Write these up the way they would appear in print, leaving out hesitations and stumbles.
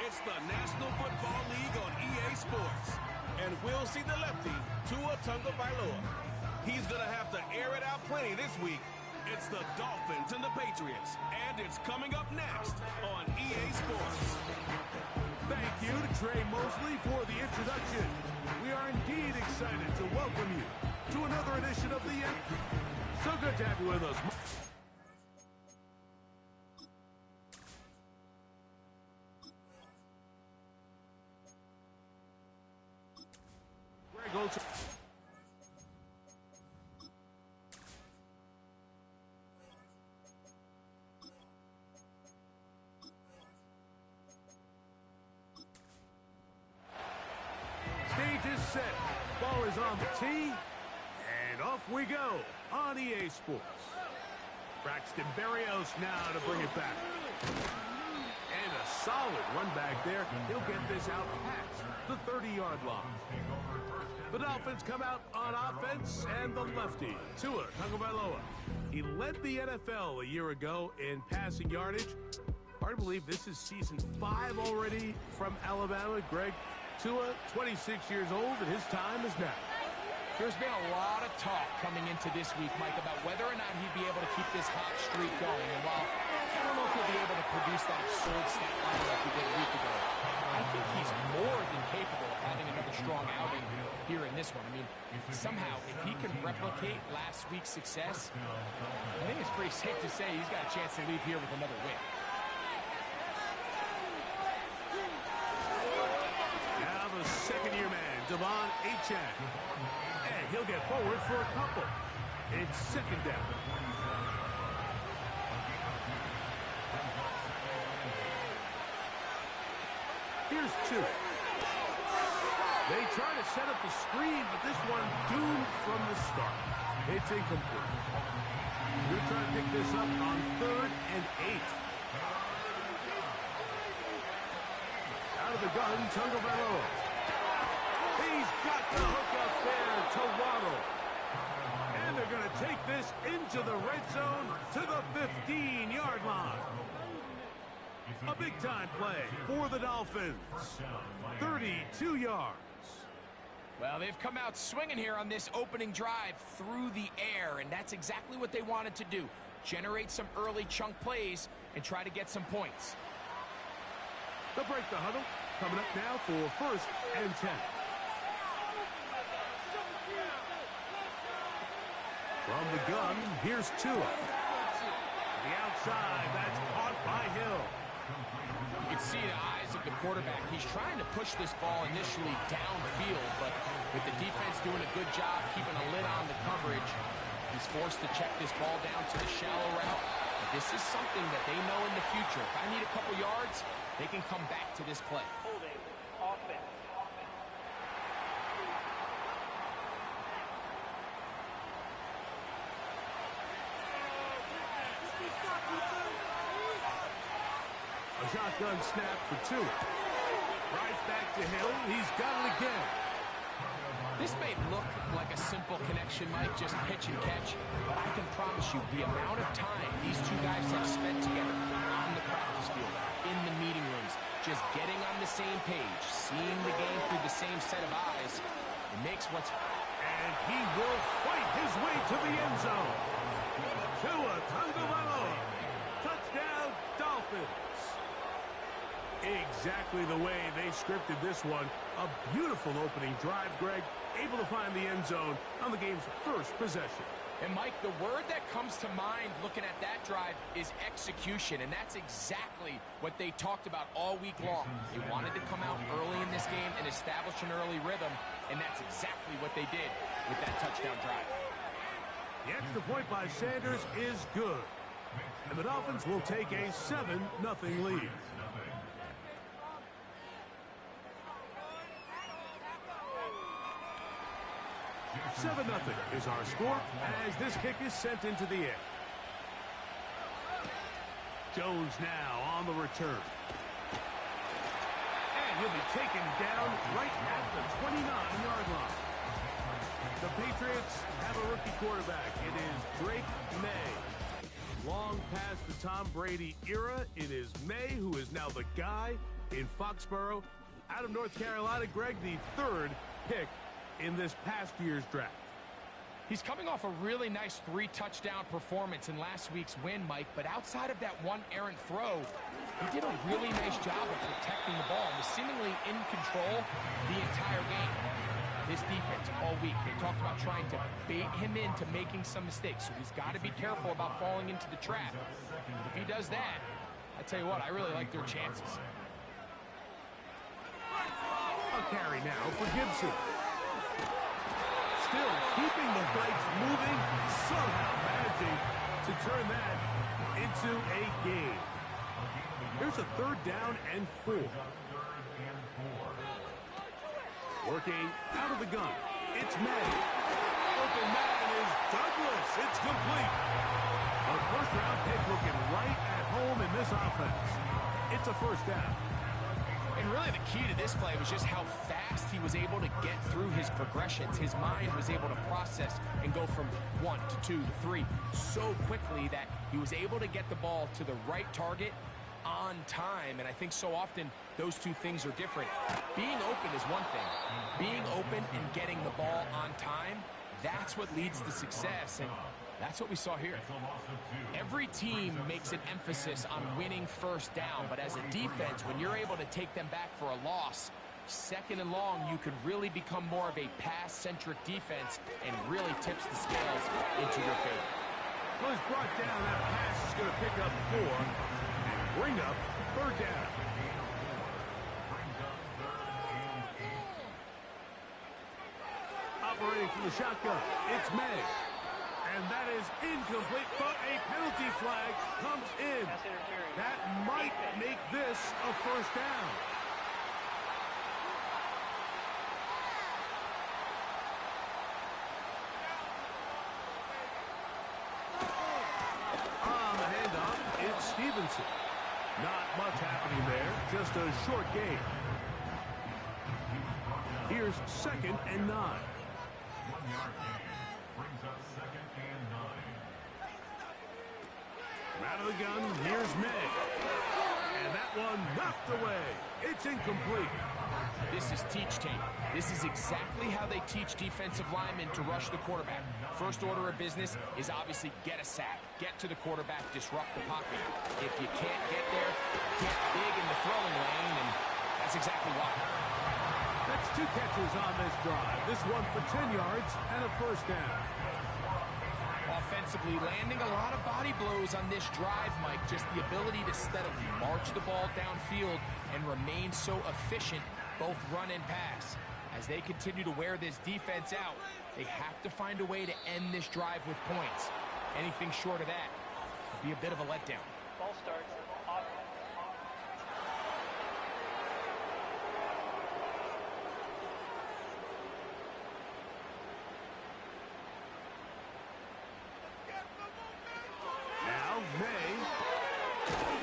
It's the National Football League on EA Sports. And we'll see the lefty, Tua Tagovailoa. He's going to have to air it out plenty this week. It's the Dolphins and the Patriots. And it's coming up next on EA Sports. Thank you to Trey Mosley for the introduction. We are indeed excited to welcome you to another edition of the So good to have you with us. Stage is set. Ball is on the tee. And off we go on EA Sports. Braxton Berrios now to bring it back. And a solid run back there. He'll get this out past the 30-yard line. The Dolphins come out on offense, and the lefty, Tua Tagovailoa. He led the NFL a year ago in passing yardage. Hard to believe this is season 5 already from Alabama. Greg, Tua, 26 years old, and his time is now. There's been a lot of talk coming into this week, Mike, about whether or not he'd be able to keep this hot streak going. And while I don't know if he'll be able to produce that absurd stat line like he did a week ago, I think he's more than capable of having another strong outing here in this one. I mean, somehow, if he can replicate last week's success, I think it's pretty safe to say he's got a chance to leave here with another win. Now the second-year man, Devon Achane. And he'll get forward for a couple. It's second down. Here's 2. They try to set up the screen, but this one doomed from the start. It's incomplete. We're trying to pick this up on 3rd and 8. Out of the gun, Tagovailoa. He's got the hook up there to Waddle. And they're going to take this into the red zone to the 15-yard line. A big-time play for the Dolphins. 32 yards. Well, they've come out swinging here on this opening drive through the air, and that's exactly what they wanted to do. Generate some early chunk plays and try to get some points. They'll break the huddle. Coming up now for 1st and 10. From the gun, here's Tua. The outside, that's caught by Hill. You can see the eyes of the quarterback. He's trying to push this ball initially downfield, but with the defense doing a good job keeping a lid on the coverage, he's forced to check this ball down to the shallow route. This is something that they know in the future. If I need a couple yards, they can come back to this play. Holding offense. A shotgun snap for Tua. Right back to Hill. He's got it again. This may look like a simple connection, Mike, just pitch and catch, but I can promise you the amount of time these two guys have spent together on the practice field, in the meeting rooms, just getting on the same page, seeing the game through the same set of eyes, it makes what's... And he will fight his way to the end zone. Tua Tagovailoa. Touchdown, Dolphins. Exactly the way they scripted this one. A beautiful opening drive, Greg. Able to find the end zone on the game's first possession. And, Mike, the word that comes to mind looking at that drive is execution, and that's exactly what they talked about all week long. They wanted to come out early in this game and establish an early rhythm, and that's exactly what they did with that touchdown drive. The extra point by Sanders is good. And the Dolphins will take a 7-0 lead. 7-0 is our score as this kick is sent into the air. Jones now on the return. And he'll be taken down right at the 29-yard line. The Patriots have a rookie quarterback. It is Drake May. Long past the Tom Brady era, it is May who is now the guy in Foxborough, out of North Carolina. Greg, the third pick in this past year's draft. He's coming off a really nice 3-touchdown performance in last week's win, Mike, but outside of that one errant throw, he did a really nice job of protecting the ball and was seemingly in control the entire game. This defense all week, they talked about trying to bait him into making some mistakes, so he's got to be careful about falling into the trap. If he does that, I tell you what, I really like their chances. A carry now for Gibson. Still keeping the Vikes moving, somehow managing to turn that into a game. Here's a 3rd down and 4. Working out of the gun. It's May. Open man is Douglas. It's complete. A first-round pick looking right at home in this offense. It's a 1st down. And really the key to this play was just how fast he was able to get through his progressions. His mind was able to process and go from 1 to 2 to 3 so quickly that he was able to get the ball to the right target on time. And I think so often those two things are different. Being open is one thing. Being open and getting the ball on time, that's what leads to success. And that's what we saw here. Every team makes an emphasis on winning 1st down, but as a defense, when you're able to take them back for a loss, 2nd and long, you can really become more of a pass-centric defense and really tips the scales into your favor. Well, he's brought down. That pass is going to pick up 4 and bring up 3rd down. Operating from the shotgun, it's May. And that is incomplete, but a penalty flag comes in. That might make this a 1st down. On the handoff, it's Stevenson. Not much happening there, just a short gain. Here's 2nd and 9. 1-yard gain brings up 2nd and 9. Out of the gun, here's May. And that one knocked away. It's incomplete. This is teach tape. This is exactly how they teach defensive linemen to rush the quarterback. First order of business is obviously get a sack. Get to the quarterback, disrupt the pocket. If you can't get there, get big in the throwing lane, and that's exactly why. That's 2 catches on this drive. This one for 10 yards and a 1st down. Offensively, landing a lot of body blows on this drive, Mike. Just the ability to steadily march the ball downfield and remain so efficient, both run and pass. As they continue to wear this defense out, they have to find a way to end this drive with points. Anything short of that would be a bit of a letdown. Ball starts. Now May.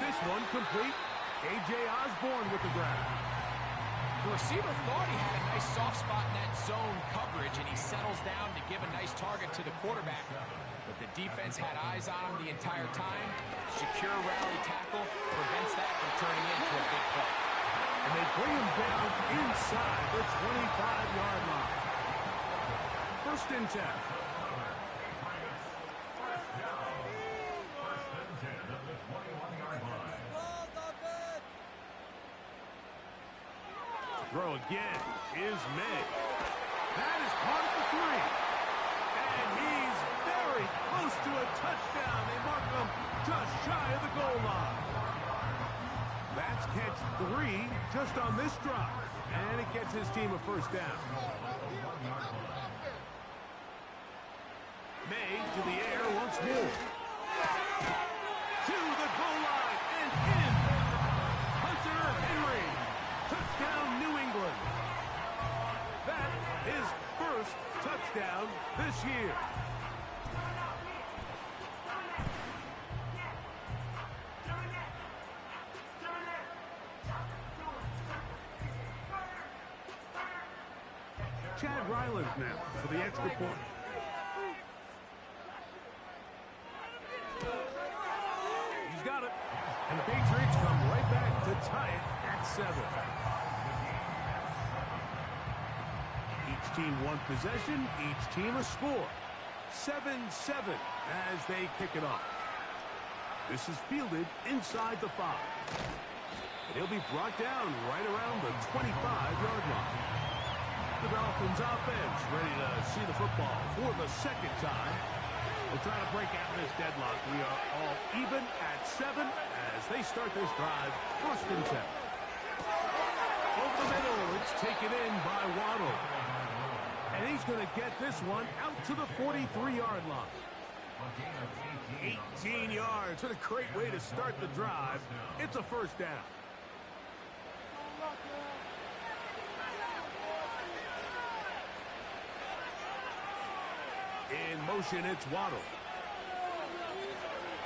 This one complete. A.J. Osborne with the grab. The receiver thought he had a nice soft spot in that zone coverage, and he settles down to give a nice target to the quarterback. But the defense had eyes on him the entire time. Secure rally tackle prevents that from turning into a big play. And they bring him down inside the 25-yard line. 1st and 10. Throw again is May. That is caught at the 3. And he's very close to a touchdown. They mark him just shy of the goal line. That's catch 3 just on this drop. And it gets his team a 1st down. May to the air once more. To the goal line and in. Hunter Henry. Touchdown, New England. That is 1st touchdown this year. Chad Ryland now for the extra point. He's got it. And the Patriots come right back to tie it at and 7. Each team one possession, each team a score. 7-7 as they kick it off. This is fielded inside the 5. And he'll be brought down right around the 25-yard line. The Dolphins offense ready to see the football for the second time. They'll try to break out of this deadlock. We are all even at 7 as they start this drive, 1st and 10. Over the middle, it's taken in by Waddle. And he's going to get this one out to the 43-yard line. 18 yards. What a great way to start the drive. It's a 1st down. In motion, it's Waddle.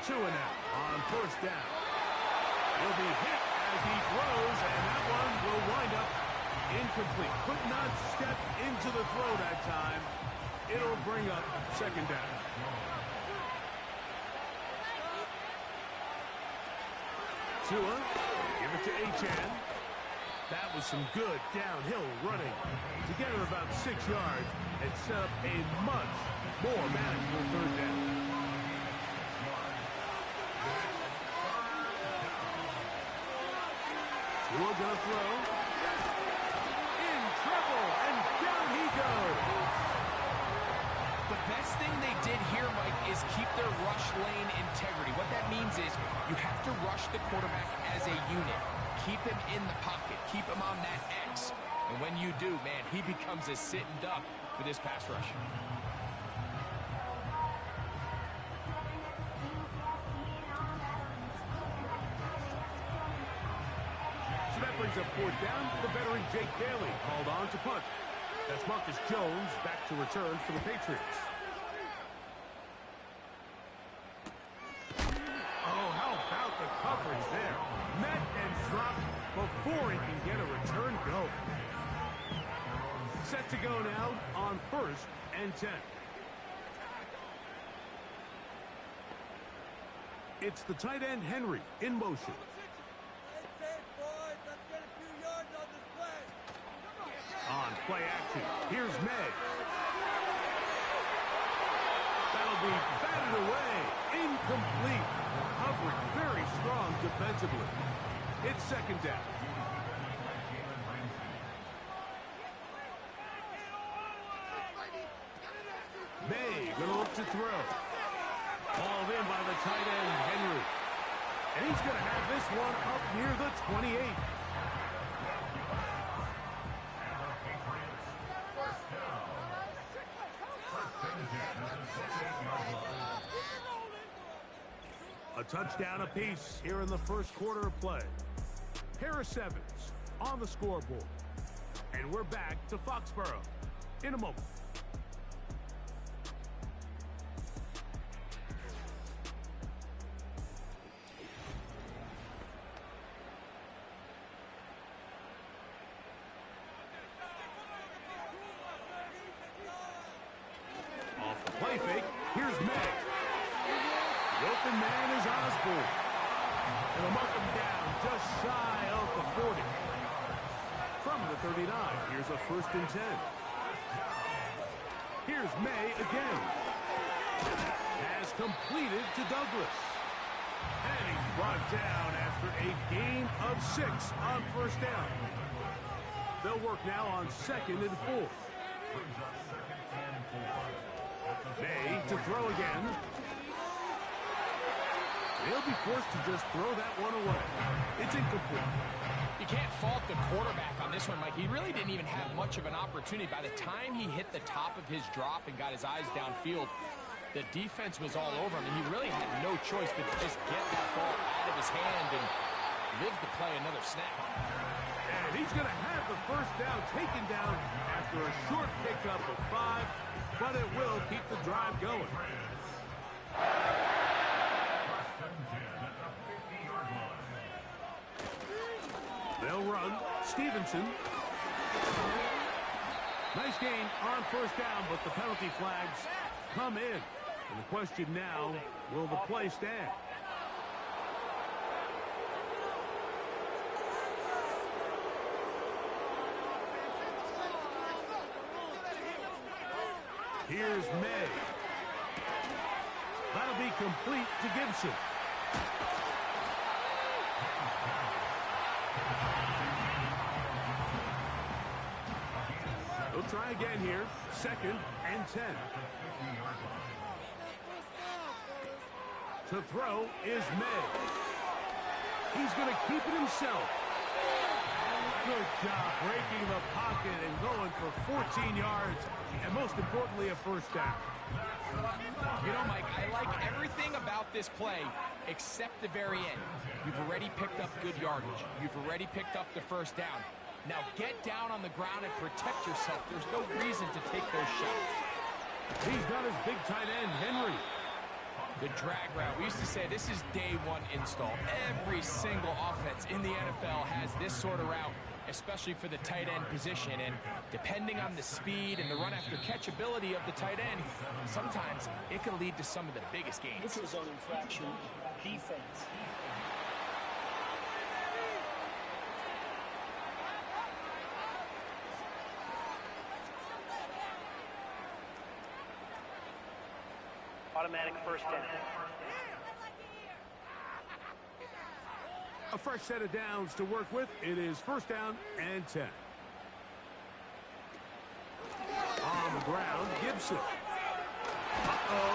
2 and out on 1st down. He'll be hit as he throws, and that one will wind up incomplete. Could not step into the throw that time. It'll bring up 2nd down. Tua, give it to Achane. That was some good downhill running to get her about 6 yards and set up a much more manageable 3rd down. Tua gonna throw. In trouble, and down he goes. The best thing they did here, Mike, is keep their rush lane integrity. What that means is you have to rush the quarterback as a unit. Keep him in the pocket. Keep him on that X. And when you do, man, he becomes a sitting duck for this pass rush. So that brings up 4th down. The veteran Jake Bailey called on to punt. That's Marcus Jones back to return for the Patriots. Oh, how about the coverage there? Met and dropped before he can get a return going. Set to go now on 1st and 10. It's the tight end Henry in motion. On play action, here's May. That'll be batted away. Incomplete. Coverage very strong defensively. It's 2nd down. May gonna look to throw. Hauled in by the tight end, Henry. And he's gonna have this one up near the 28. A touchdown apiece here in the 1st quarter of play. Harris Evans on the scoreboard. And we're back to Foxborough in a moment. Off the play fake, here's May. The open man is Osborne. And they'll mark him down just shy of the 40. From the 39, here's a 1st and 10. Here's May again. Has completed to Douglas. And he's brought down after a gain of 6 on 1st down. They'll work now on 2nd and 4th. May to throw again. They'll be forced to just throw that one away. It's incomplete. You can't fault the quarterback on this one, Mike. He really didn't even have much of an opportunity. By the time he hit the top of his drop and got his eyes downfield, the defense was all over him, and he really had no choice but to just get that ball out of his hand and live to play another snap. And he's going to have the 1st down taken down after a short pickup of 5, but it will keep the drive going. They'll run. Stevenson. Nice gain on 1st down, but the penalty flags come in. And the question now, will the play stand? Here's May. That'll be complete to Gibson. They'll try again here. 2nd and 10. To throw is May. He's going to keep it himself. Good job breaking the pocket and going for 14 yards, and most importantly, a first down. You know, Mike, I like everything about this play except the very end. You've already picked up good yardage. You've already picked up the first down. Now get down on the ground and protect yourself. There's no reason to take those shots. He's got his big tight end, Henry. The drag route. We used to say this is day one install. Every single offense in the NFL has this sort of route, especially for the tight end position. And depending on the speed and the run after catch ability of the tight end, sometimes it can lead to some of the biggest gains. This is an infraction defense. Automatic first down. A fresh set of downs to work with. It is 1st down and 10. On the ground, Gibson. Uh-oh.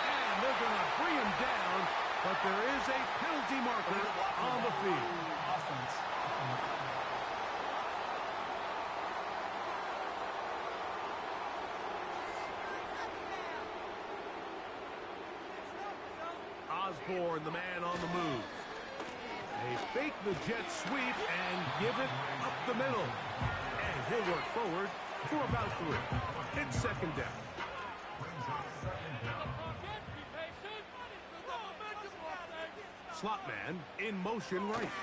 And they're going to bring him down, but there is a penalty marker on the field. Offense. Osborne, the man on the move. They fake the jet sweep and give it up the middle. And he'll work forward for about 3. It's 2nd down. Slot man in motion right.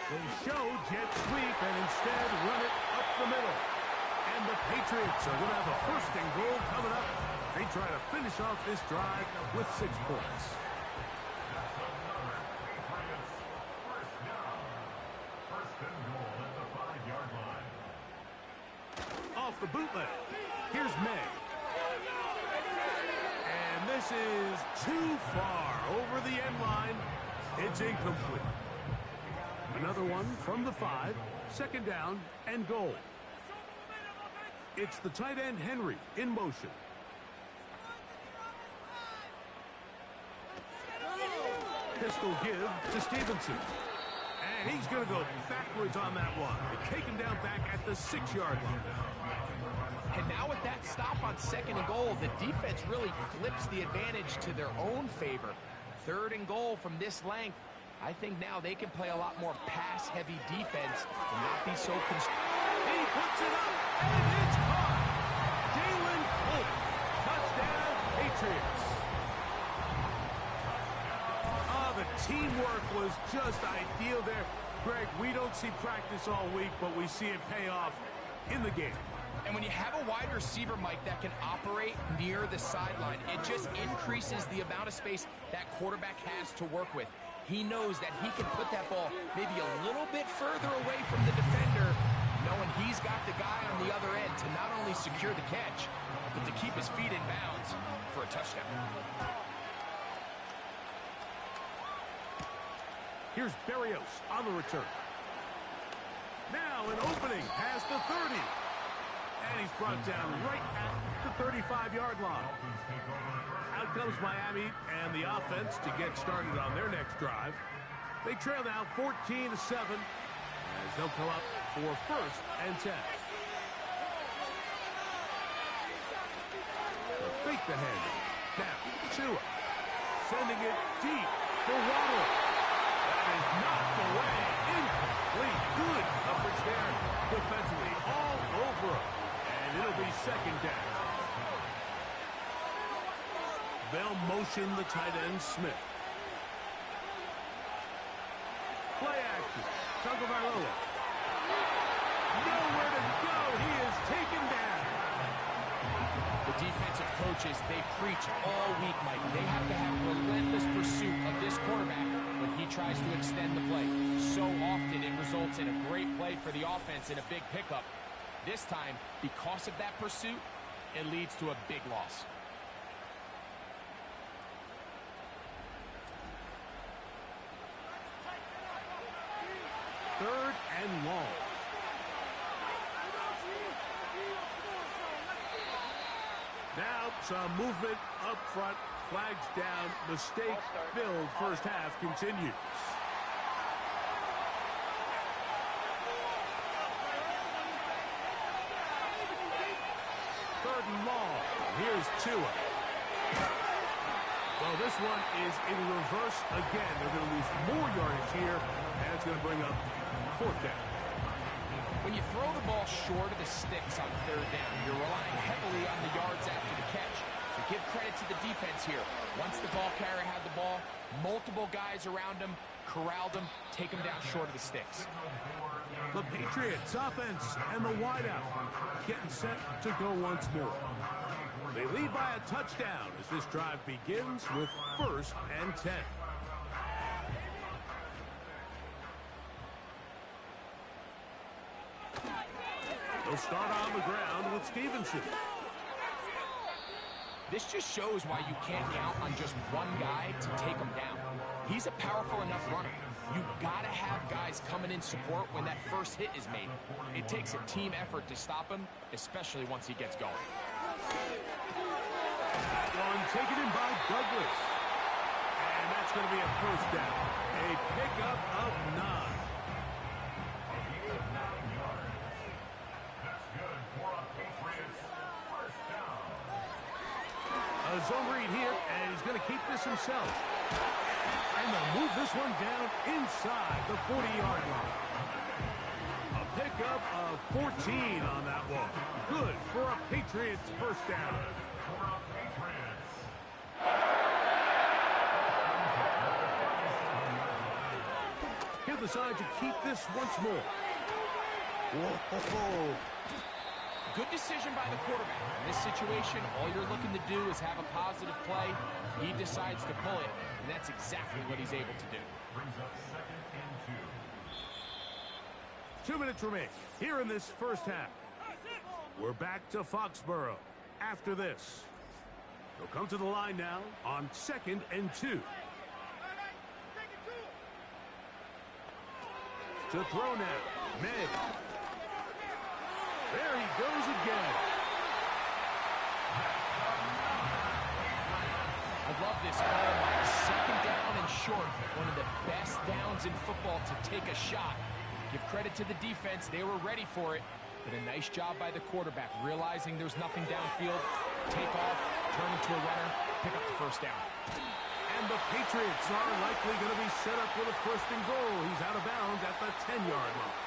They show jet sweep and instead run it up the middle. And the Patriots are going to have a 1st and goal coming up. They try to finish off this drive with 6 points. Off the bootleg. Here's May. And this is too far over the end line. It's incomplete. Another one from the 5. 2nd down and goal. It's the tight end Henry in motion. Pistol give to Stevenson. And he's going to go backwards on that one. They take him down back at the 6-yard line. And now with that stop on 2nd and goal, the defense really flips the advantage to their own favor. 3rd and goal from this length. I think now they can play a lot more pass-heavy defense and not be so constrained. He puts it up, and it's caught. Jalen Holt. Touchdown, Patriots. Oh, the teamwork was just ideal there. Greg, we don't see practice all week, but we see it pay off in the game. And when you have a wide receiver, Mike, that can operate near the sideline, it just increases the amount of space that quarterback has to work with. He knows that he can put that ball maybe a little bit further away from the defender, knowing he's got the guy on the other end to not only secure the catch, but to keep his feet in bounds for a touchdown. Here's Berrios on the return. Now an opening past the 30. And he's brought down right at the 35-yard line. Out comes Miami and the offense to get started on their next drive. They trail now 14-7 as they'll come up for 1st and 10. They'll fake the handoff. Now, Tua sending it deep for Waddle. That is knocked away. Incomplete. Good coverage there defensively all over him. And it'll be 2nd down. They'll motion the tight end Smith. Play action. Tagovailoa. Nowhere to go. He is taken down. The defensive coaches, they preach all week, Mike. They have to have relentless pursuit of this quarterback when he tries to extend the play. So often it results in a great play for the offense and a big pickup. This time, because of that pursuit, it leads to a big loss. Third and long. Now some movement up front. Flags down. Mistake-filled first half continues. Third and long. Here's Tua. Well, this one is in reverse again. They're going to lose more yardage here, and it's going to bring up fourth down. When you throw the ball short of the sticks on third down, you're relying heavily on the yards after the catch. So give credit to the defense here. Once the ball carrier had the ball, multiple guys around him, corralled him, take him down short of the sticks. The Patriots offense and the wideout getting set to go once more. They lead by a touchdown as this drive begins with 1st and 10. They'll start on the ground with Stevenson. This just shows why you can't count on just one guy to take him down. He's a powerful enough runner. You gotta have guys coming in support when that first hit is made. It takes a team effort to stop him, especially once he gets going. That one taken in by Douglas. And that's going to be a first down. A pickup of 9. A zone read here, and he's going to keep this himself. And they'll move this one down inside the 40-yard line. A pickup of 14 on that one. Good for a Patriots first down. He'll decide to keep this once more. Whoa. Good decision by the quarterback. In this situation, all you're looking to do is have a positive play. He decides to pull it, and that's exactly what he's able to do. 2 minutes remain here in this first half. We're back to Foxborough after this. They'll come to the line now on 2nd and 2. To throw now, May. There he goes again. I love this call, Mike. 2nd down and short. One of the best downs in football to take a shot. Give credit to the defense. They were ready for it. But a nice job by the quarterback, realizing there's nothing downfield. Take off, turn into a runner, pick up the first down. And the Patriots are likely going to be set up with a 1st and goal. He's out of bounds at the 10-yard line.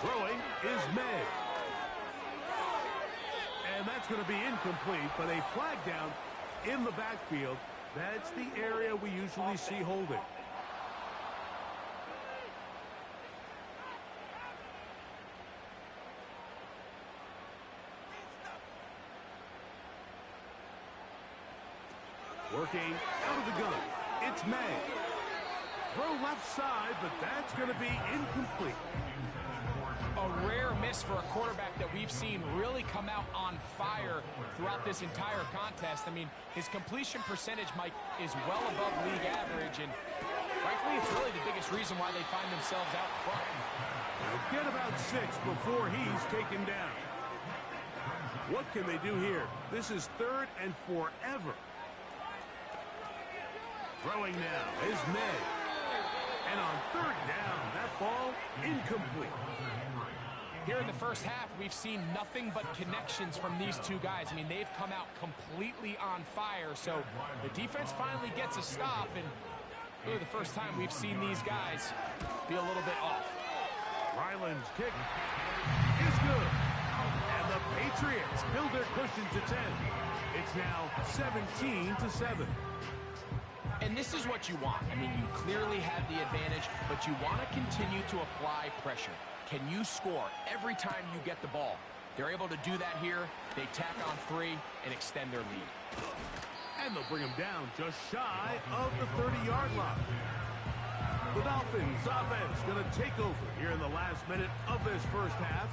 Throwing is May. And that's going to be incomplete, but a flag down in the backfield. That's the area we usually see holding. Working out of the gun. It's May. Throw left side, but that's going to be incomplete. A rare miss for a quarterback that we've seen really come out on fire throughout this entire contest. I mean, his completion percentage, Mike, is well above league average, and frankly, it's really the biggest reason why they find themselves out front. They'll get about 6 before he's taken down. What can they do here? This is 3rd and forever. Throwing now is May. And on 3rd down, that ball incomplete. Here in the first half, we've seen nothing but connections from these two guys. I mean, they've come out completely on fire. So the defense finally gets a stop, and really the first time we've seen these guys be a little bit off. Ryland's kick is good. And the Patriots build their cushion to 10. It's now 17-7. And this is what you want. I mean, you clearly have the advantage, but you want to continue to apply pressure. Can you score every time you get the ball? They're able to do that here. They tack on 3 and extend their lead. And they'll bring him down just shy of the 30-yard line. The Dolphins offense going to take over here in the last minute of this first half.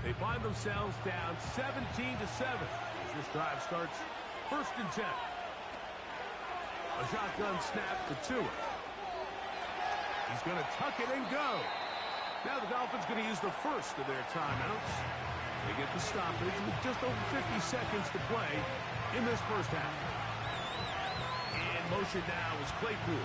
They find themselves down 17-7 as this drive starts 1st and 10. A shotgun snap to Tua. He's going to tuck it and go. Now the Dolphins going to use the first of their timeouts. They get the stoppage with just over 50 seconds to play in this first half. In motion now is Claypool.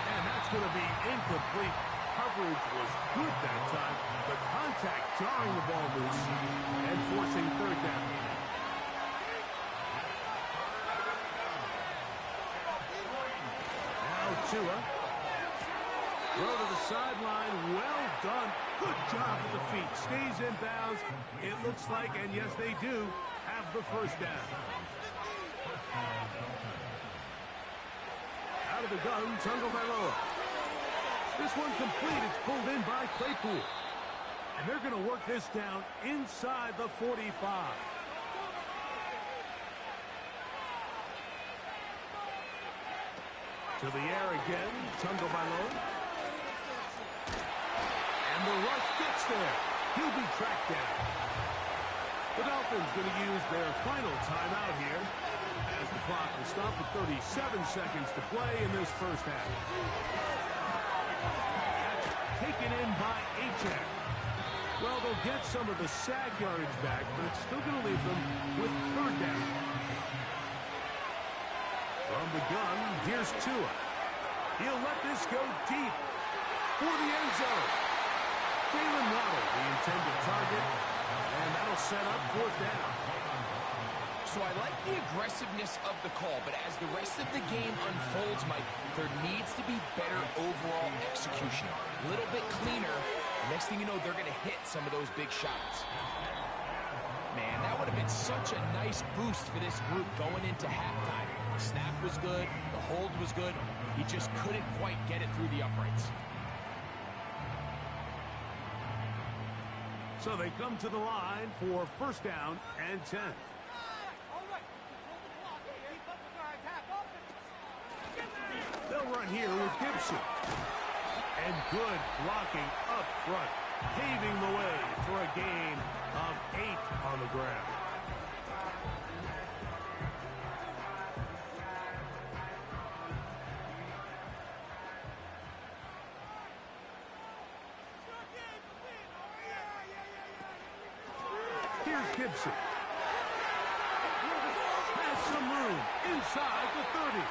And that's going to be incomplete. Coverage was good that time, but contact jarring the ball loose and forcing 3rd down. Now Tua. Throw to the sideline. Well done. Good job with the feet. Stays in bounds. It looks like, and yes, they do, have the 1st down. Out of the gun, Tagovailoa. This one complete. It's pulled in by Claypool. And they're going to work this down inside the 45. To the air again, Tagovailoa. And the rush gets there. He'll be tracked down. The Dolphins going to use their final timeout here as the clock will stop at 37 seconds to play in this first half. Taken in by Achane. Well, they'll get some of the sack yardage back, but it's still going to leave them with 3rd down. From the gun, here's Tua. He'll let this go deep for the end zone. Jalen Waddle, the intended target, and that'll set up 4th down. So I like the aggressiveness of the call, but as the rest of the game unfolds, Mike, there needs to be better overall execution. A little bit cleaner. Next thing you know, they're going to hit some of those big shots. Man, that would have been such a nice boost for this group going into halftime. The snap was good. The hold was good. He just couldn't quite get it through the uprights. So they come to the line for 1st down and 10. They'll run here with Gibson. And good blocking up front, paving the way for a gain of 8 on the ground. Here's Gibson. Has some room inside the 30.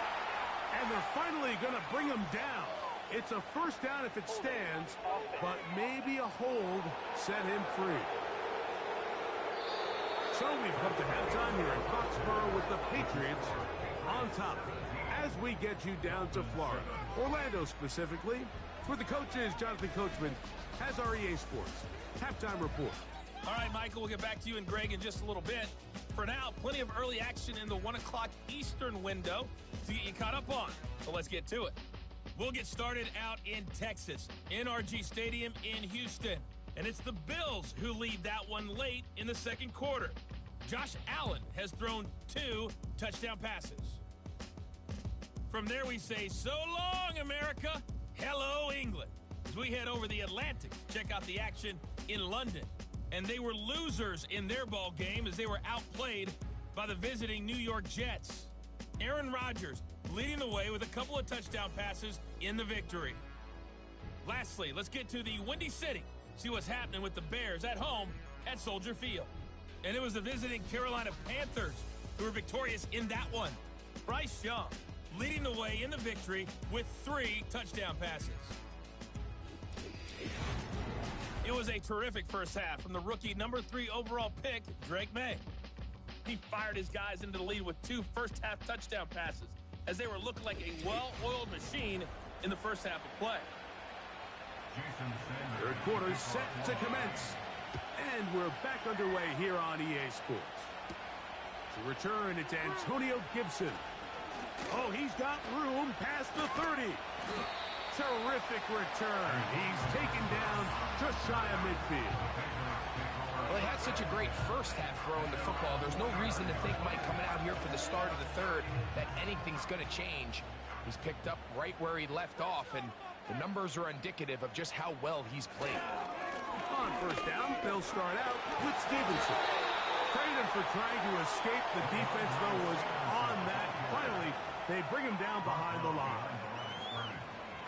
And they're finally going to bring him down. It's a 1st down if it stands, but maybe a hold set him free. So we've come to halftime here in Foxborough with the Patriots on top as we get you down to Florida, Orlando specifically, where the coach is Jonathan Coachman has our EA Sports halftime report. All right, Michael, we'll get back to you and Greg in just a little bit. For now, plenty of early action in the 1 o'clock Eastern window to get you caught up on. So let's get to it. We'll get started out in Texas, NRG Stadium in Houston. And it's the Bills who lead that one late in the 2nd quarter. Josh Allen has thrown 2 touchdown passes. From there, we say, so long, America. Hello, England. As we head over the Atlantic to check out the action in London. And they were losers in their ball game as they were outplayed by the visiting New York Jets. Aaron Rodgers leading the way with a couple of touchdown passes in the victory. Lastly, let's get to the Windy City. See what's happening with the Bears at home at Soldier Field. And it was the visiting Carolina Panthers who were victorious in that one. Bryce Young leading the way in the victory with 3 touchdown passes. It was a terrific first half from the rookie number 3 overall pick, Drake May. He fired his guys into the lead with 2 first-half touchdown passes as they were looking like a well-oiled machine in the first half of play. 3rd quarter set to commence. And we're back underway here on EA Sports. To return, it's Antonio Gibson. Oh, he's got room past the 30. Terrific return. He's taken down just shy of midfield. Well, he had such a great first half throwing the football. There's no reason to think, Mike, coming out here for the start of the third, that anything's going to change. He's picked up right where he left off, and the numbers are indicative of just how well he's played. On first down, they'll start out with Stevenson. Credit for trying to escape. The defense, though, was on that. Finally, they bring him down behind the line.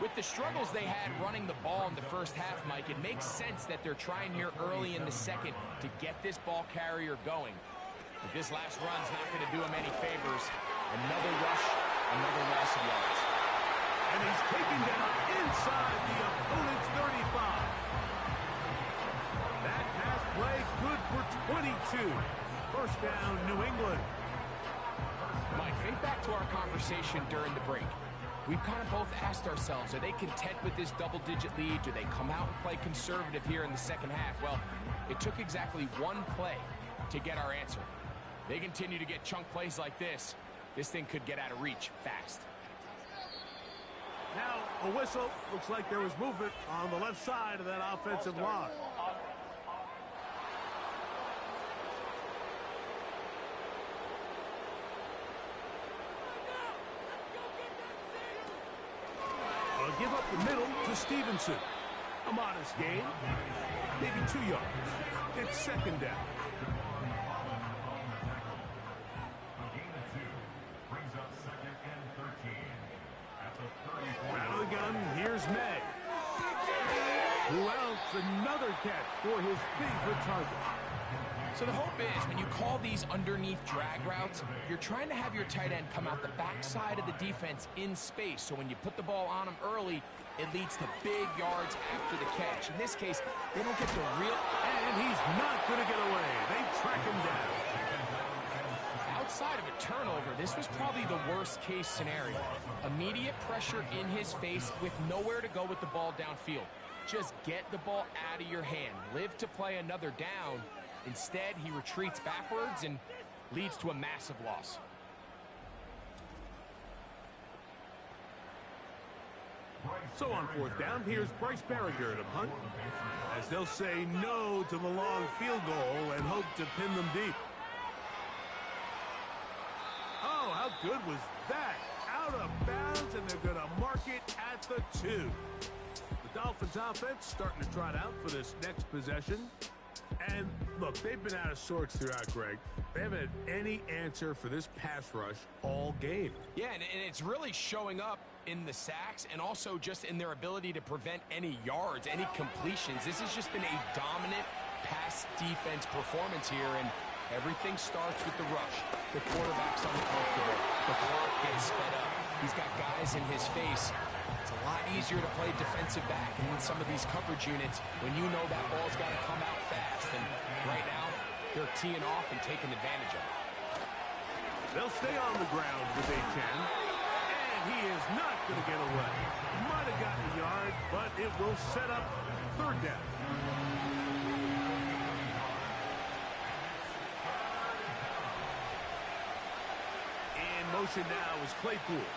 With the struggles they had running the ball in the first half, Mike, it makes sense that they're trying here early in the second to get this ball carrier going. But this last run's not going to do him any favors. Another rush, another loss of yards. And he's taken down inside the opponent's 35. That pass play good for 22. First down, New England. Mike, think back to our conversation during the break. We've kind of both asked ourselves, are they content with this double-digit lead? Do they come out and play conservative here in the second half? Well, it took exactly one play to get our answer. They continue to get chunk plays like this. This thing could get out of reach fast. Now, a whistle. Looks like there was movement on the left side of that offensive line. Give up the middle to Stevenson. A modest gain, maybe 2 yards. It's second down. A gain of 2 brings up second and 13 at the 34. Out of the gun, here's May. Who else? Another catch for his favorite target. So the hope is, when you call these underneath drag routes, you're trying to have your tight end come out the backside of the defense in space. So when you put the ball on him early, it leads to big yards after the catch. In this case, they don't get the real... And he's not going to get away. They track him down. Outside of a turnover, this was probably the worst-case scenario. Immediate pressure in his face with nowhere to go with the ball downfield. Just get the ball out of your hand. Live to play another down. Instead, he retreats backwards and leads to a massive loss. So on fourth down, here's Bryce Barringer to punt, as they'll say no to the long field goal and hope to pin them deep. Oh, how good was that? Out of bounds, and they're going to mark it at the 2. The Dolphins offense starting to trot out for this next possession. And look, they've been out of sorts throughout, Greg. They haven't had any answer for this pass rush all game. Yeah, and it's really showing up in the sacks and also just in their ability to prevent any yards, any completions. This has just been a dominant pass defense performance here, and everything starts with the rush. The quarterback's uncomfortable. The clock gets sped up. He's got guys in his face. It's a lot easier to play defensive back and in some of these coverage units when you know that ball's got to come out fast. And right now, they're teeing off and taking advantage of it. They'll stay on the ground with a 10. And he is not going to get away. Might have gotten a yard, but it will set up third down. In motion now is Claypool.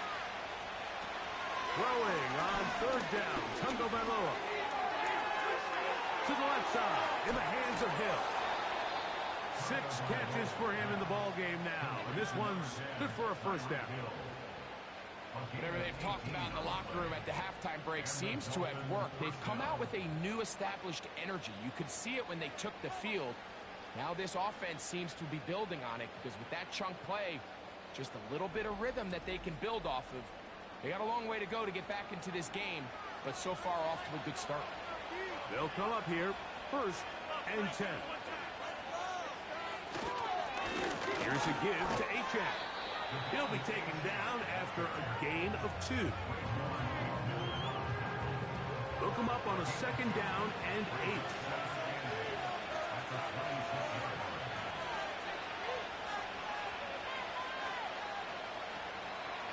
Throwing on third down, Tungo Bailoa. To the left side, in the hands of Hill. 6 catches for him in the ball game now, and this one's good for a first down. Whatever they've talked about in the locker room at the halftime break seems to have worked. They've come out with a new established energy. You could see it when they took the field. Now this offense seems to be building on it because with that chunk play, just a little bit of rhythm that they can build off of. They got a long way to go to get back into this game, but so far off to a good start. They'll come up here, first and 10. Here's a give to Achane. He'll be taken down after a gain of 2. They'll come up on a second down and 8.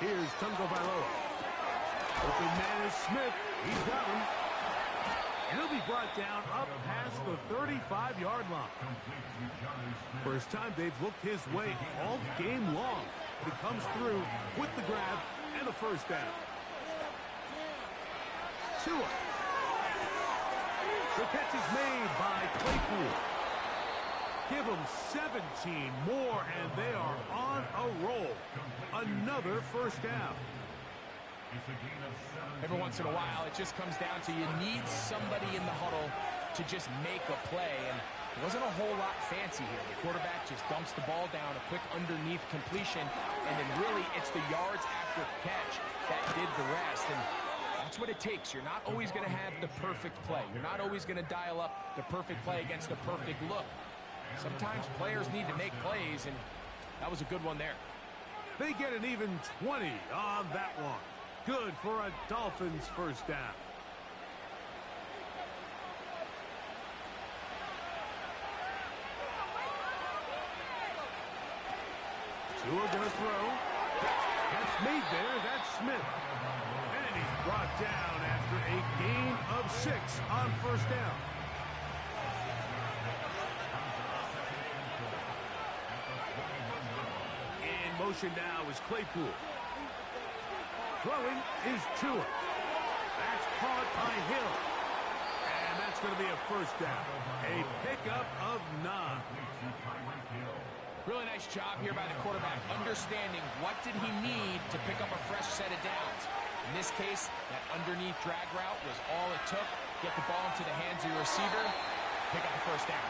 Here's Tungo Bailoa. Open man is Smith. He's got him. And he'll be brought down up past the 35-yard line. First time they've looked his way all game long. He comes through with the grab and a first down. Tua. The catch is made by Claypool. Give them 17 more, and they are on a roll. Another first down. Every once in a while, it just comes down to you need somebody in the huddle to just make a play, and it wasn't a whole lot fancy here. The quarterback just dumps the ball down, a quick underneath completion, and then really it's the yards after catch that did the rest, and that's what it takes. You're not always going to have the perfect play. You're not always going to dial up the perfect play against the perfect look. Sometimes players need to make plays, and that was a good one there. They get an even 20 on that one. Good for a Dolphins first down. Tua gonna throw. That's made there. That's Smith. And he's brought down after a gain of 6 on first down. In motion now is Claypool. Throwing is Tua. That's caught by Hill. And that's going to be a first down. A pickup of 9. Really nice job here by the quarterback, understanding what did he need to pick up a fresh set of downs. In this case, that underneath drag route was all it took. Get the ball into the hands of your receiver, pick up a first down.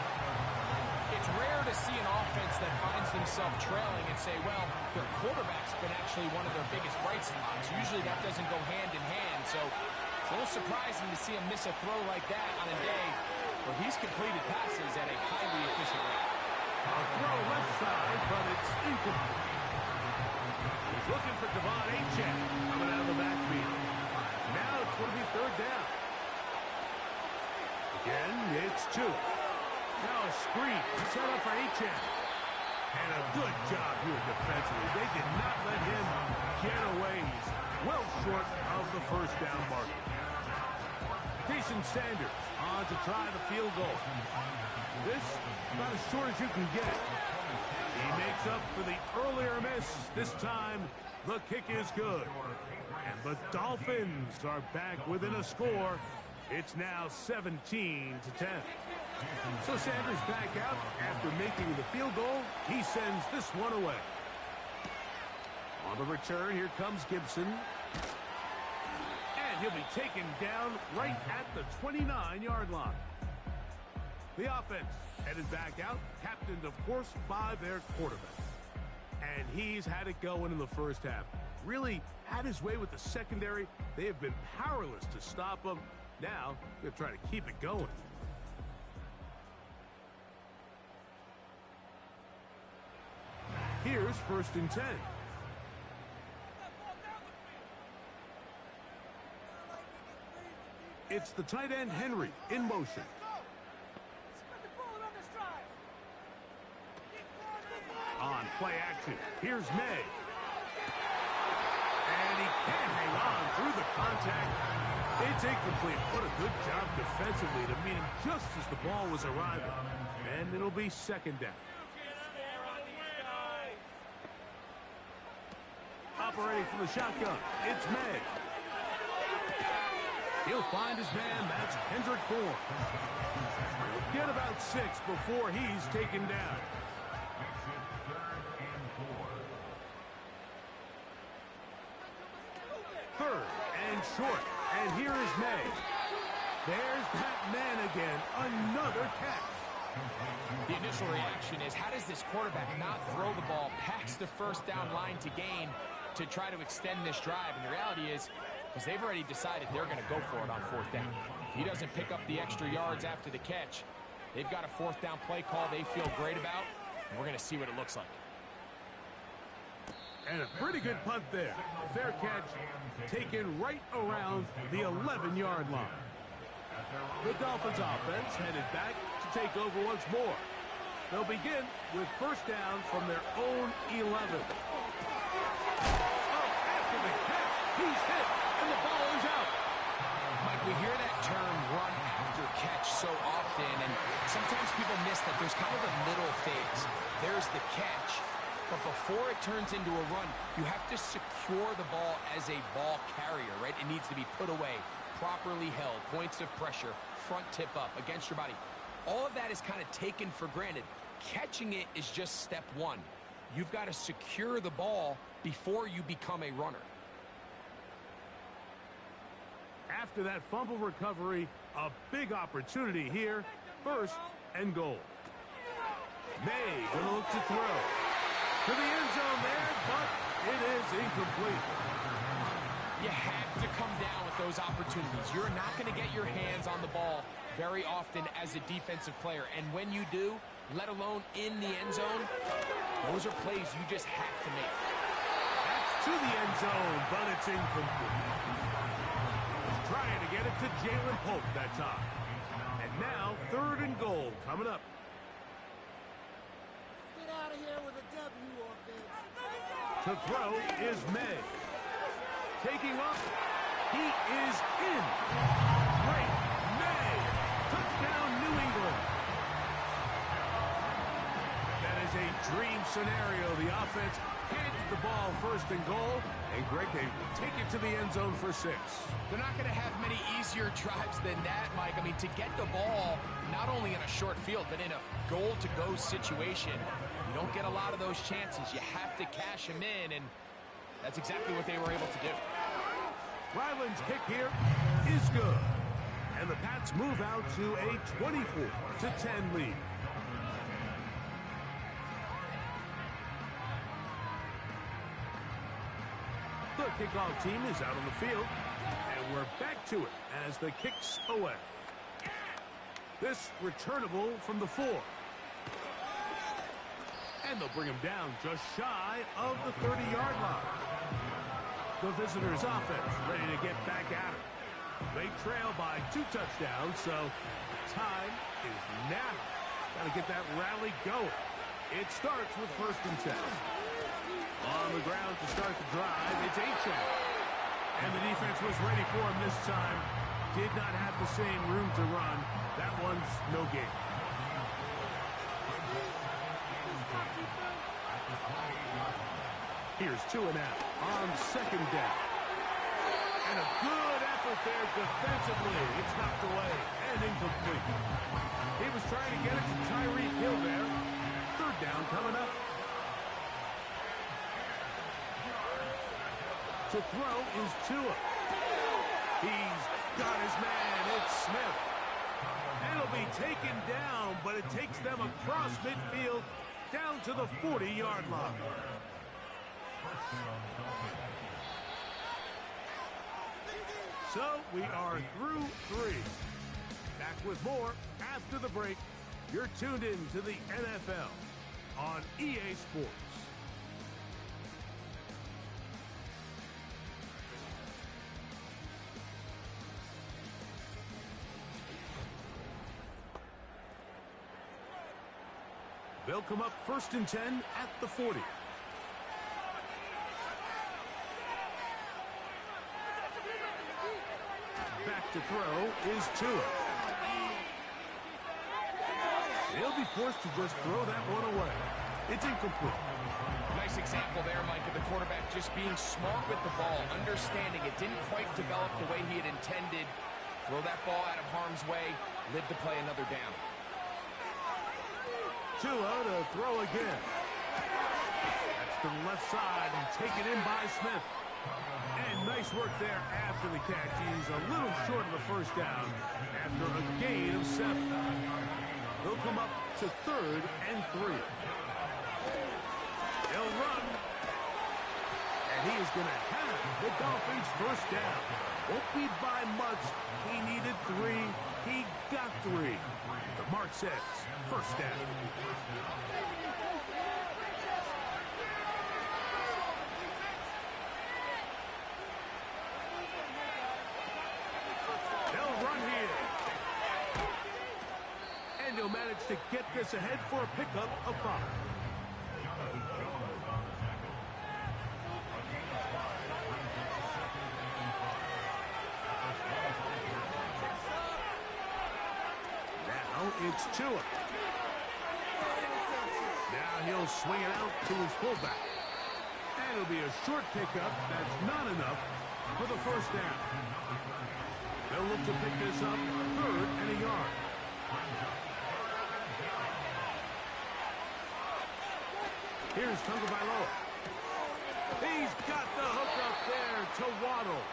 It's rare to see an offense that finds themselves trailing and say, well, their quarterback's been actually one of their biggest bright spots. Usually that doesn't go hand in hand, so it's a little surprising to see him miss a throw like that on a day where he's completed passes at a highly efficient rate. A throw left side, but it's incomplete. He's looking for Devon Achane coming out of the backfield. Now it's going to be third down. Again, it's Tua. Now a screen set up for Achane. And a good job here defensively. They did not let him get away. He's well short of the first down marker. Jason Sanders on to try the field goal. This about as short as you can get. He makes up for the earlier miss. This time, the kick is good. And the Dolphins are back within a score. It's now 17-10. So Sanders back out after making the field goal. He sends this one away. On the return, here comes Gibson. And he'll be taken down right at the 29-yard line. The offense headed back out, captained, of course, by their quarterback. And he's had it going in the first half. Really had his way with the secondary. They have been powerless to stop him. Now, they're trying to keep it going. Here's 1st and 10. It's the tight end, Henry, in motion. On play action, here's May. And he can't hang on through the contact. It's incomplete. What a good job defensively to meet him just as the ball was arriving. And it'll be second down. Operating from the shotgun, it's May. He'll find his man. That's Kendrick Bourne. He'll get about 6 before he's taken down. Third and short. And here is May. There's that man again. Another catch. The initial reaction is, how does this quarterback not throw the ball past the first down line to gain to try to extend this drive? And the reality is, because they've already decided they're going to go for it on 4th down. He doesn't pick up the extra yards after the catch. They've got a 4th down play call they feel great about, and we're going to see what it looks like. And a pretty good punt there. Fair catch taken right around the 11-yard line. The Dolphins offense headed back to take over once more. They'll begin with first down from their own 11. After the catch, he's hit, and the ball is out. Mike, we hear that term run after catch so often, and sometimes people miss that there's kind of a middle phase. There's the catch, but before it turns into a run, you have to secure the ball as a ball carrier, right? It needs to be put away, properly held, points of pressure, front tip up against your body, all of that is kind of taken for granted. Catching it is just step one. You've got to secure the ball before you become a runner. After that fumble recovery, a big opportunity here. First and goal. May gonna look to throw. To the end zone there, but it is incomplete. You have to come down with those opportunities. You're not going to get your hands on the ball very often as a defensive player. And when you do, let alone in the end zone, those are plays you just have to make. That's to the end zone, but it's incomplete. Trying to get it to Jalen Pope that time. And now, third and goal coming up. Get out of here with a W, offense. To throw is May. Taking off, he is in. Great May. Touchdown, New England. That is a dream scenario. The offense handed the ball first and goal. And Greg, they take it to the end zone for 6. They're not going to have many easier drives than that, Mike. I mean, to get the ball, not only in a short field, but in a goal-to-go situation, you don't get a lot of those chances. You have to cash them in, and that's exactly what they were able to do. Ryland's kick here is good. And the Pats move out to a 24-10 lead. The kickoff team is out on the field. And we're back to it as the kick's away. This returnable from the 4. And they'll bring him down just shy of the 30-yard line. The visitors' offense ready to get back at it. They trail by 2 touchdowns, so time is now. Got to get that rally going. It starts with 1st and 10. On the ground to start the drive, it's H.A. And the defense was ready for him this time. Did not have the same room to run. That one's no gain. Here's 2 and out on 2nd down. And a good effort there defensively. It's knocked away and incomplete. He was trying to get it to Tyreek Hill there. 3rd down coming up. To throw is Tua. He's got his man. It's Smith. And it'll be taken down, but it takes them across midfield down to the 40-yard line. So we are through 3. Back with more after the break. You're tuned in to the NFL on EA Sports. They'll come up 1st and 10 at the 40. Back to throw is Tua. He'll be forced to just throw that one away. It's incomplete. Nice example there, Mike, of the quarterback just being smart with the ball, understanding it didn't quite develop the way he had intended. Throw that ball out of harm's way, live to play another down. Tua to throw again. That's to the left side and taken in by Smith. And nice work there after the catch. He's a little short of the 1st down after a gain of 7. They'll come up to 3rd and 3. They'll run. And he is going to have the Dolphins' 1st down. Won't be by much. He needed 3. He got 3. The mark says 1st down. They'll run here. And he'll manage to get this ahead for a pickup of 5. It's Tua. Now he'll swing it out to his fullback. And it'll be a short pickup. That's not enough for the 1st down. They'll look to pick this up, 3rd and a yard. Here's Tagovailoa. He's got the hook up there to Waddle.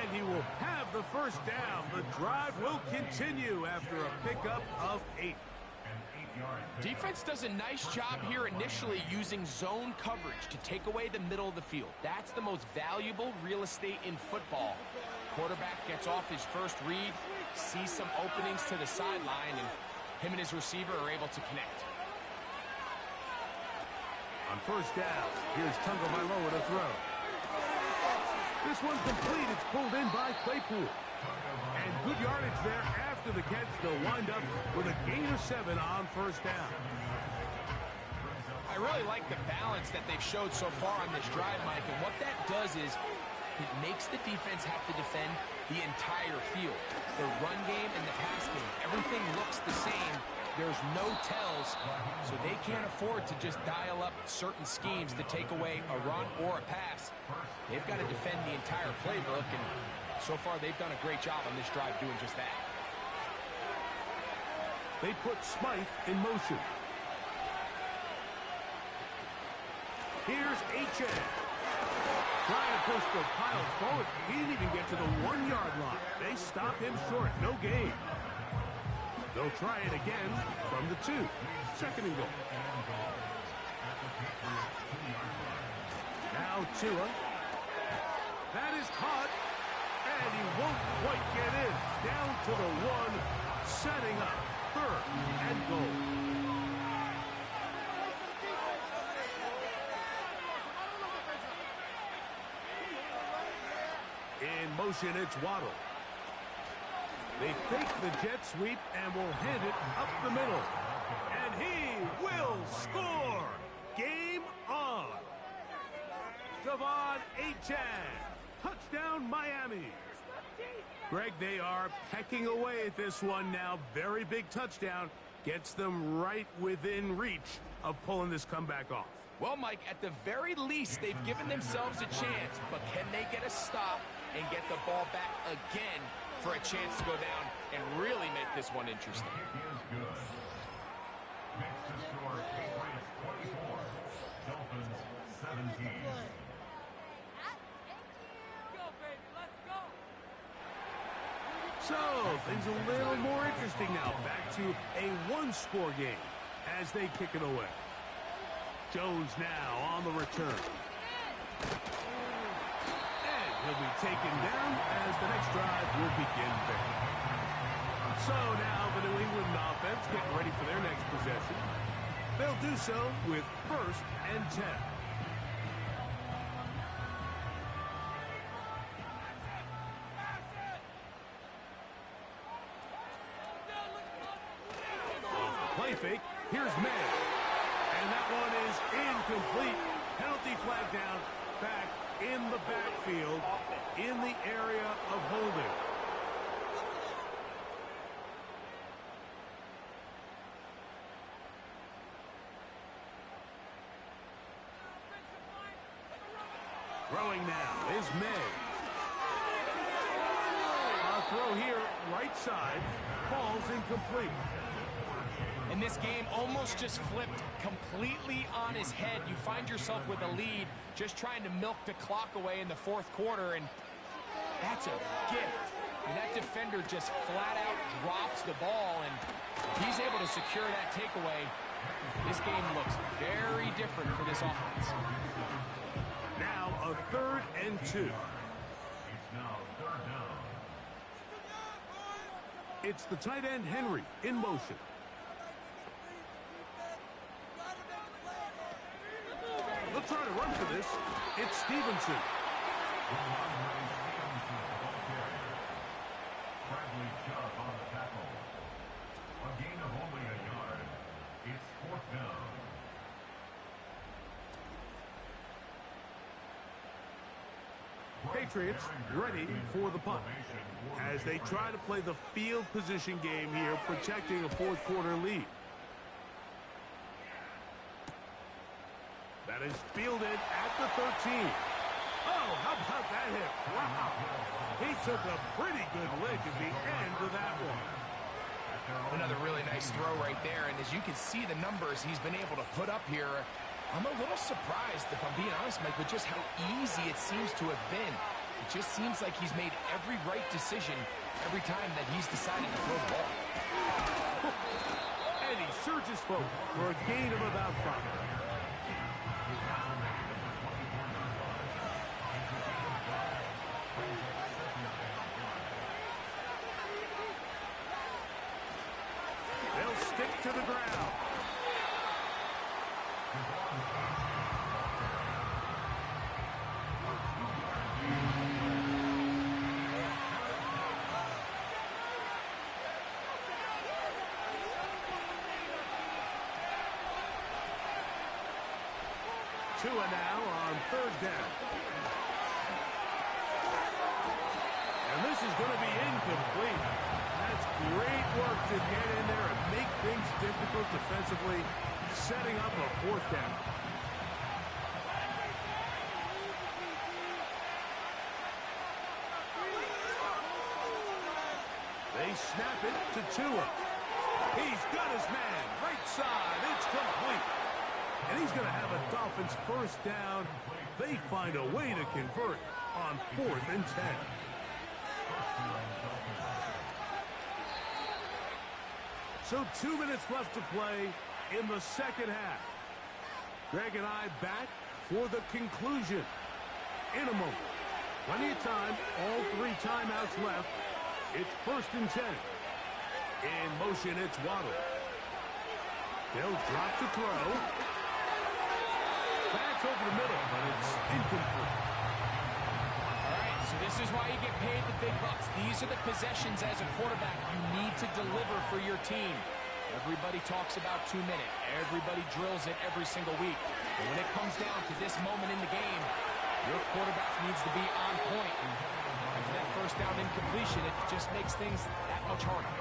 And he will have the first down. The drive will continue after a pickup of 8. Defense does a nice job here initially using zone coverage to take away the middle of the field. That's the most valuable real estate in football. Quarterback gets off his first read, sees some openings to the sideline, and him and his receiver are able to connect. On first down, here's Tagovailoa to throw. This one complete. It's pulled in by Claypool. And good yardage there after the catch. They'll wind up with a gain of 7 on first down. I really like the balance that they've showed so far on this drive, Mike. And what that does is it makes the defense have to defend the entire field. The run game and the pass game, everything looks the same. There's no tells, so they can't afford to just dial up certain schemes to take away a run or a pass. They've got to defend the entire playbook, and so far they've done a great job on this drive doing just that. They put Smythe in motion. Here's H.A. Trying to push the pile forward. He didn't even get to the 1-yard line. They stop him short. No gain. They'll try it again from the 2. 2nd and goal. Now Tua. That is caught. And he won't quite get in. Down to the 1. Setting up 3rd and goal. In motion, it's Waddle. They fake the jet sweep and will hand it up the middle. And he will score! Game on! Devon Achane. Touchdown, Miami. Greg, they are pecking away at this one now. Very big touchdown. Gets them right within reach of pulling this comeback off. Well, Mike, at the very least, they've given themselves a chance. But can they get a stop and get the ball back again for a chance to go down and really make this one interesting? Next to score, Patriots 24, Dolphins 17. So, things a little more interesting now. Back to a 1-score game as they kick it away. Jones now on the return. And he'll be taken down as the next drive will begin there. So now the New England offense getting ready for their next possession. They'll do so with 1st and 10. Play fake. Here's May. And that one is incomplete. Penalty flag down. Back in the backfield. In the area of holding. Throwing now is May. Our throw here, right side, falls incomplete. And this game almost just flipped completely on his head. You find yourself with a lead, just trying to milk the clock away in the 4th quarter, and that's a gift. And that defender just flat out drops the ball, and he's able to secure that takeaway. This game looks very different for this offense. Now a 3rd and 2. It's now 3rd down. It's the tight end Henry in motion. They'll try to run for this. It's Stevenson. Bradley Chubb on the tackle. A gain of only a yard. It's 4th down. Patriots ready for the punt as they try to play the field position game here, protecting a 4th quarter lead. That is fielded at the 13. Oh, how about that hit? Wow. He took a pretty good lick at the end of that one. Another really nice throw right there, and as you can see the numbers he's been able to put up here, I'm a little surprised, if I'm being honest, Mike, with just how easy it seems to have been. It just seems like he's made every right decision every time that he's decided to throw the ball. And he surges forward for a gain of about 5. They'll stick to the ground. Tua now on 3rd down. And this is going to be incomplete. That's great work to get in there and make things difficult defensively, setting up a 4th down. They snap it to Tua. He's got his man. Right side. It's complete. And he's going to have a Dolphins 1st down. They find a way to convert on 4th and 10. So 2 minutes left to play in the 2nd half. Greg and I back for the conclusion in a moment. Plenty of time, all 3 timeouts left. It's 1st and 10. In motion, it's Waddle. They'll drop to throw. Back over the middle, but it's incomplete. All right, so this is why you get paid the big bucks. These are the possessions as a quarterback you need to deliver for your team. Everybody talks about 2 minutes. Everybody drills it every single week. But when it comes down to this moment in the game, your quarterback needs to be on point. And after that 1st down incompletion, it just makes things that much harder.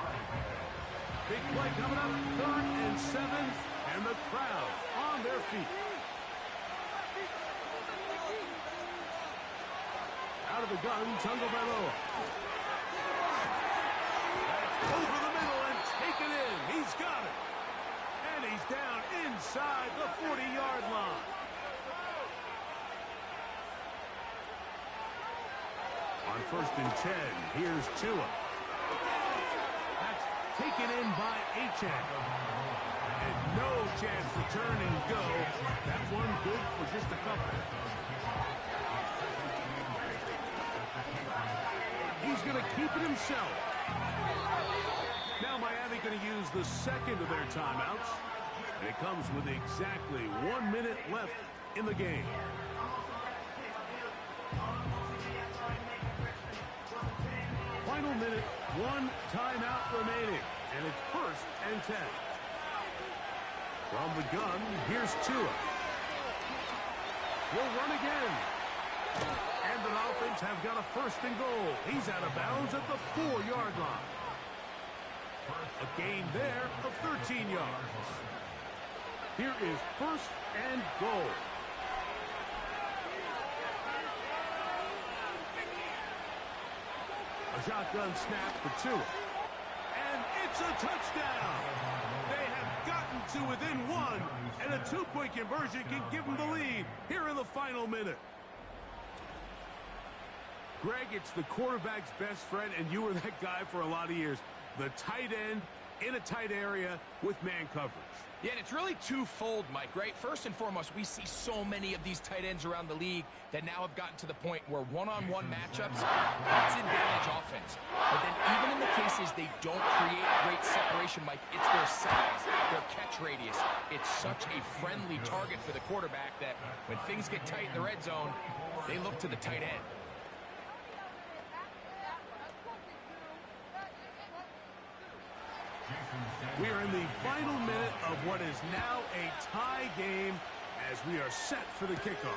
Big play coming up, 3rd and 7, and the crowd on their feet. Out of the gun, Tagovailoa. Over the middle and taken in. He's got it. And he's down inside the 40-yard line. On 1st and 10, here's Tua. That's taken in by Achane. And no chance to turn and go. That one good for just a couple. He's going to keep it himself. Now Miami going to use the 2nd of their timeouts. And it comes with exactly 1 minute left in the game. Final minute, 1 timeout remaining. And it's 1st and 10. From the gun, here's Tua. He'll run again. And the Dolphins have got a 1st and goal. He's out of bounds at the 4-yard line. A gain there of 13 yards. Here is 1st and goal. A shotgun snap for Tua. And it's a touchdown. They have gotten to within 1, and a 2-point conversion can give them the lead here in the final minute. Greg, it's the quarterback's best friend, and you were that guy for a lot of years. The tight end in a tight area with man coverage. Yeah, and it's really twofold, Mike, right? First and foremost, we see so many of these tight ends around the league that now have gotten to the point where one-on-one matchups, that's advantage offense. But then even in the cases they don't create great separation, Mike, it's their size, their catch radius. It's such a friendly target for the quarterback that when things get tight in the red zone, they look to the tight end. We are in the final minute of what is now a tie game as we are set for the kickoff.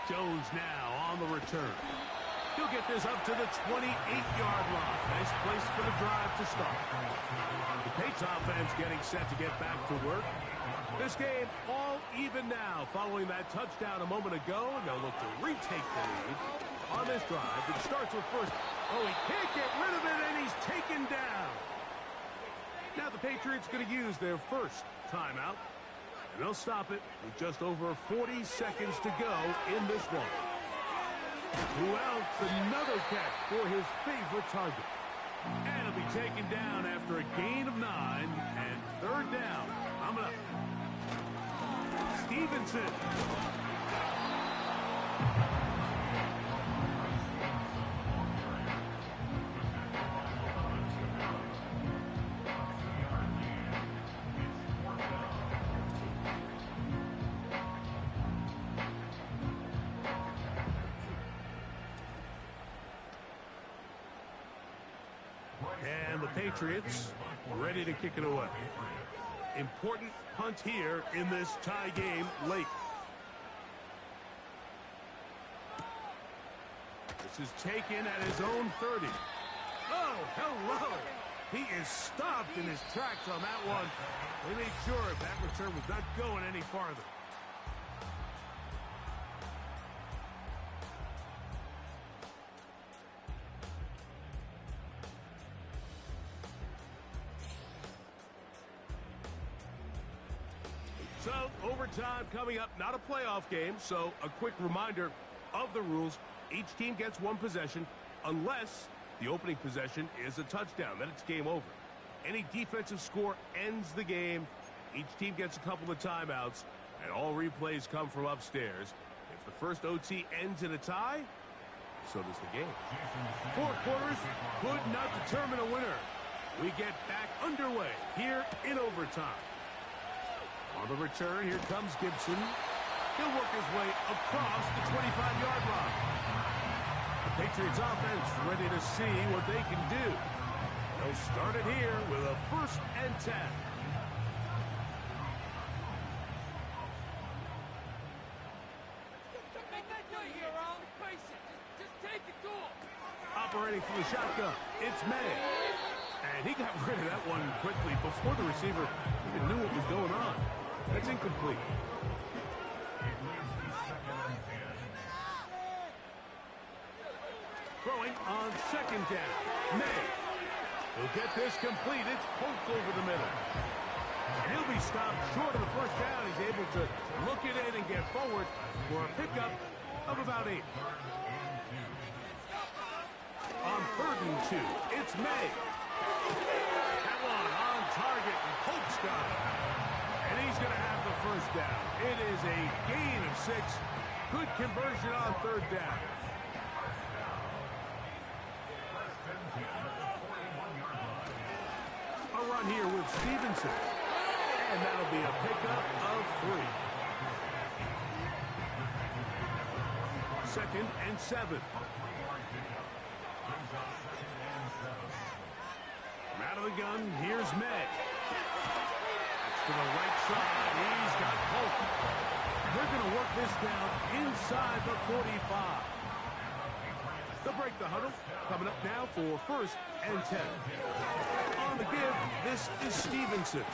Jones now on the return. He'll get this up to the 28-yard line. Nice place for the drive to start. The Patriots offense getting set to get back to work. This game all even now following that touchdown a moment ago, and they'll look to retake the lead on this drive. It starts with first. Oh, he can't get rid of it, and he's taken down. Now the Patriots going to use their first timeout, and they'll stop it with just over 40 seconds to go in this one. Who else? Another catch for his favorite target. And he'll be taken down after a gain of 9 and third down. Coming up. Stevenson. And the Patriots ready to kick it away. Important punt here in this tie game late. This is taken at his own 30. Oh, hello. He is stopped in his tracks on that one. They made sure that return was not going any farther. So, overtime coming up, not a playoff game, so a quick reminder of the rules. Each team gets one possession unless the opening possession is a touchdown. Then it's game over. Any defensive score ends the game. Each team gets a couple of timeouts, and all replays come from upstairs. If the first OT ends in a tie, so does the game. 4 quarters could not determine a winner. We get back underway here in overtime. On the return, here comes Gibson. He'll work his way across the 25-yard line. The Patriots offense ready to see what they can do. They'll start it here with a 1st and 10. Operating from the shotgun, it's May. And he got rid of that one quickly before the receiver even knew what was going on. That's incomplete. Throwing on 2nd down. May. He'll get this complete. It's poked over the middle. And he'll be stopped short of the 1st down. He's able to look it in and get forward for a pickup of about 8. On 3rd and 2, it's May. That one on target, and Pope's got it. And he's going to have the 1st down. It is a gain of 6. Good conversion on 3rd down. A run here with Stevenson. And that'll be a pickup of 3. 2nd and 7. Out of the gun, here's May. To the right side, he's got Polk. They're going to work this down inside the 45. They'll break the huddle. Coming up now for 1st and 10. On the give, this is Stevenson.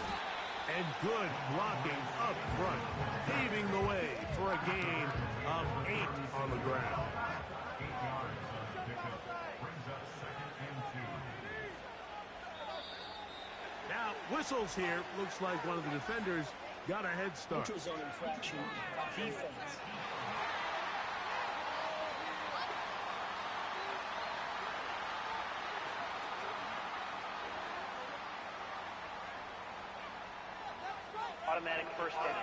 And good blocking up front, paving the way for a gain of 8 on the ground. Now, whistles here. Looks like one of the defenders got a head start. Neutral zone infraction, defense. Automatic 1st down.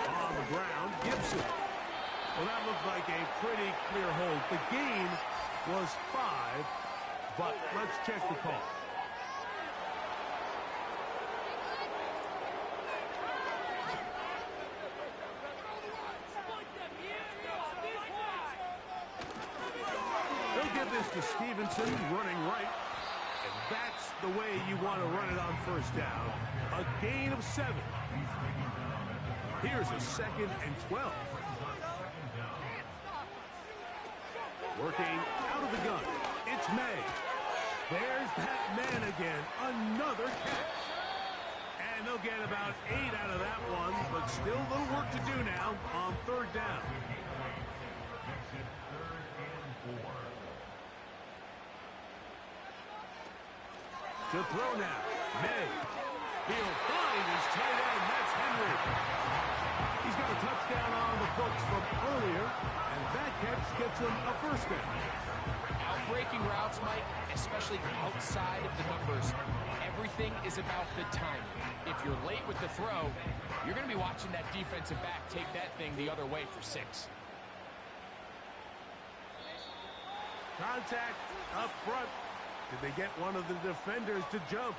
On the ground, Gibson. Well, that looked like a pretty clear hold. The gain was 5, but let's check the call. They'll give this to Stevenson, running right, and that's the way you want to run it on first down. A gain of 7. Here's a 2nd and 12. Working out of the gun. It's May. There's that man again. Another catch. And they'll get about 8 out of that one, but still a little work to do now on 3rd down. To throw now. May. He'll find his tight end. That's Henry. He's got a touchdown on the books from earlier, and that catch gets him a 1st down. Outbreaking routes, Mike, especially outside of the numbers, everything is about the timing. If you're late with the throw, you're going to be watching that defensive back take that thing the other way for 6. Contact up front. Did they get one of the defenders to jump?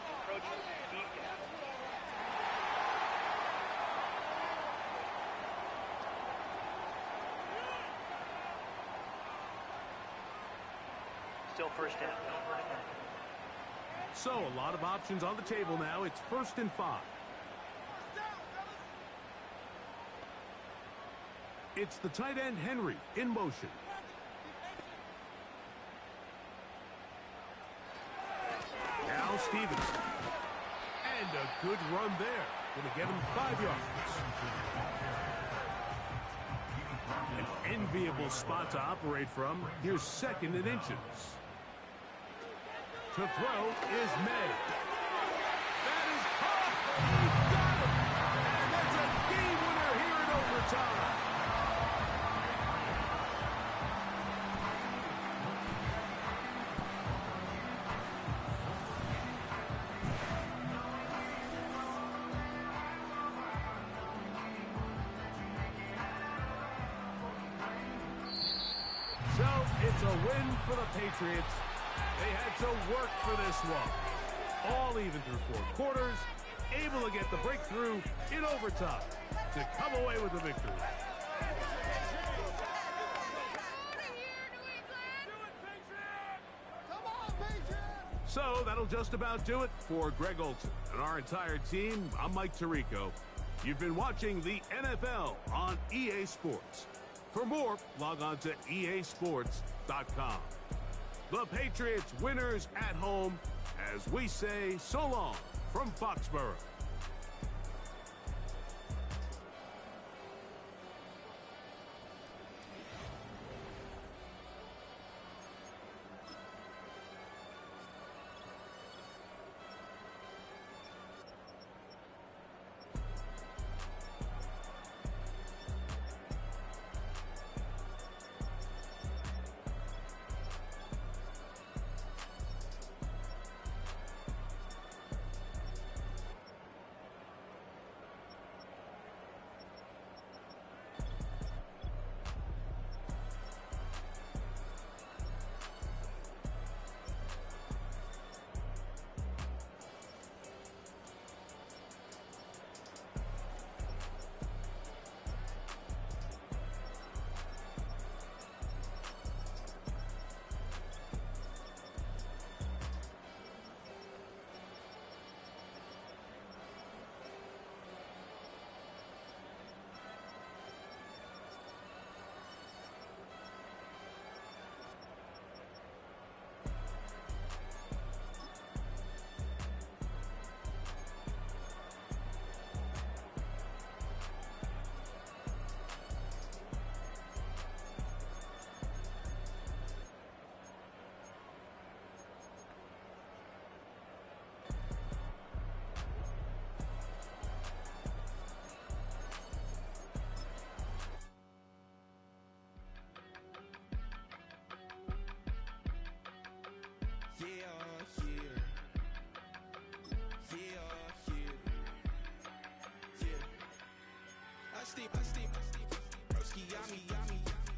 Still 1st down. So a lot of options on the table now. It's 1st and 5. It's the tight end Henry in motion. Now Stevenson. And a good run there. Going to get him 5 yards. An enviable spot to operate from. Here's 2nd and inches. To throw is May. That is caught. He got him. And that's a game winner here in overtime. So it's a win for the Patriots. They had to work for this one. All even through 4 quarters, able to get the breakthrough in overtime to come away with the victory. So that'll just about do it for Greg Olson and our entire team. I'm Mike Tirico. You've been watching the NFL on EA Sports. For more, log on to easports.com. The Patriots winners at home as we say so long from Foxborough.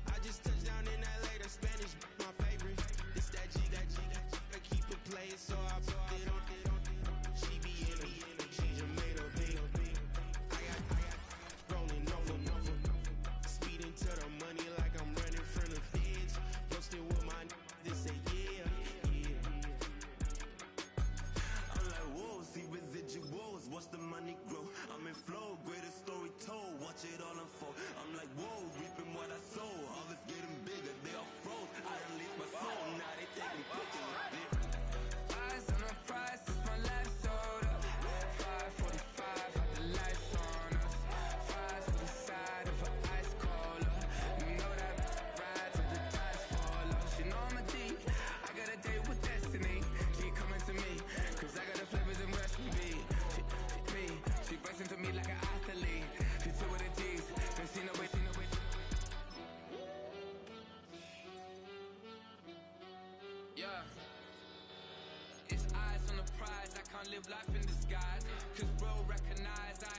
I just touched down in LA, the Spanish, my favorite. This that G, I keep it playing, so I put it on. She be in me, she just made a big. I got rolling over, speeding to the money like I'm running from the feds. Posted with my this say yeah. live life in disguise. Cause bro, recognize I